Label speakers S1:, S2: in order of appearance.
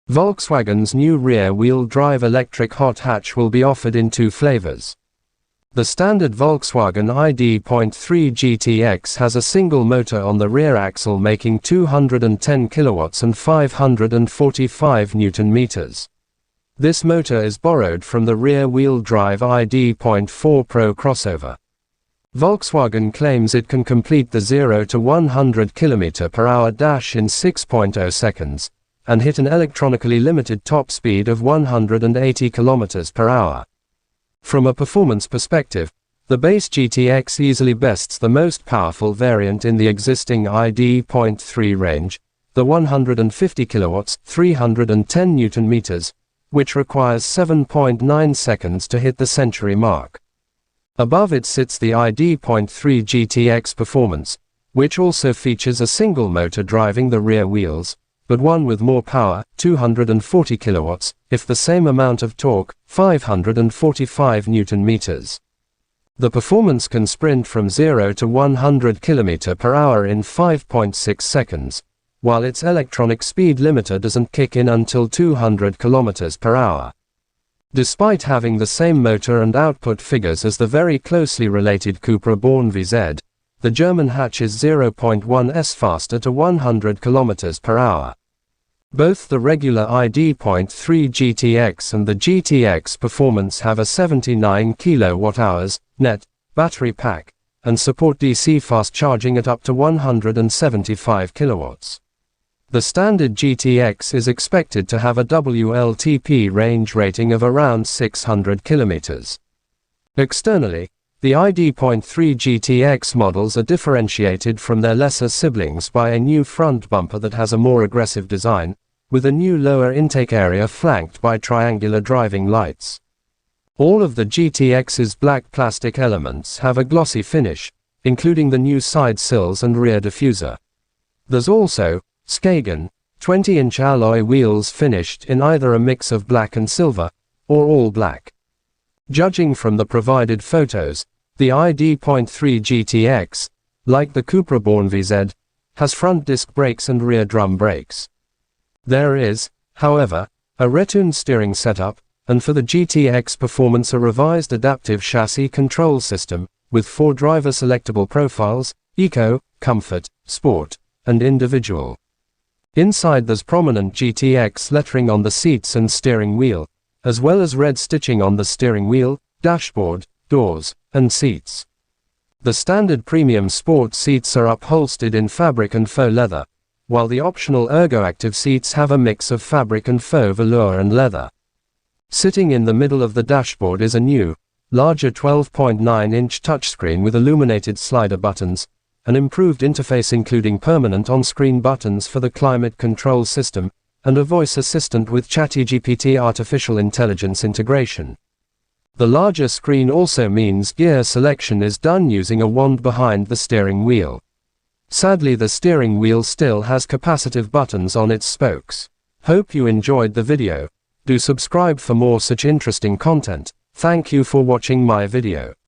S1: Volkswagen's new rear-wheel drive electric hot hatch will be offered in two flavors. The standard Volkswagen ID.3 GTX has a single motor on the rear axle making 210 kilowatts and 545 Newton meters. This motor is borrowed from the rear-wheel drive ID.4 Pro crossover. Volkswagen claims it can complete the 0 to 100 km/h dash in 6.0 seconds, and hit an electronically limited top speed of 180 km/h. From a performance perspective, the base GTX easily bests the most powerful variant in the existing ID.3 range, the 150 kilowatts, 310 Newton meters, which requires 7.9 seconds to hit the century mark. Above it sits the ID.3 GTX Performance, which also features a single motor driving the rear wheels, but one with more power, 240 kilowatts, if the same amount of torque, 545 Newton meters. The Performance can sprint from 0 to 100 km/h in 5.6 seconds, while its electronic speed limiter doesn't kick in until 200 km/h. Despite having the same motor and output figures as the very closely related Cupra-born VZ, the German hatch is 0.1s faster to 100 km/h. Both the regular ID.3 GTX and the GTX Performance have a 79 kWh net battery pack, and support DC fast charging at up to 175 kilowatts. The standard GTX is expected to have a WLTP range rating of around 600 km. Externally, the ID.3 GTX models are differentiated from their lesser siblings by a new front bumper that has a more aggressive design, with a new lower intake area flanked by triangular driving lights. All of the GTX's black plastic elements have a glossy finish, including the new side sills and rear diffuser. There's also Skagen 20-inch alloy wheels finished in either a mix of black and silver, or all black. Judging from the provided photos, the ID.3 GTX, like the Cupra-born VZ, has front disc brakes and rear drum brakes. There is, however, a retuned steering setup, and for the GTX Performance a revised adaptive chassis control system, with 4 driver selectable profiles: Eco, Comfort, Sport, and Individual. Inside there's prominent GTX lettering on the seats and steering wheel, as well as red stitching on the steering wheel, dashboard, doors, and seats. The standard premium sport seats are upholstered in fabric and faux leather, while the optional ergo-active seats have a mix of fabric and faux velour and leather. Sitting in the middle of the dashboard is a new, larger 12.9-inch touchscreen with illuminated slider buttons, an improved interface including permanent on-screen buttons for the climate control system, and a voice assistant with ChatGPT artificial intelligence integration. The larger screen also means gear selection is done using a wand behind the steering wheel. Sadly, the steering wheel still has capacitive buttons on its spokes. Hope you enjoyed the video. Do subscribe for more such interesting content. Thank you for watching my video.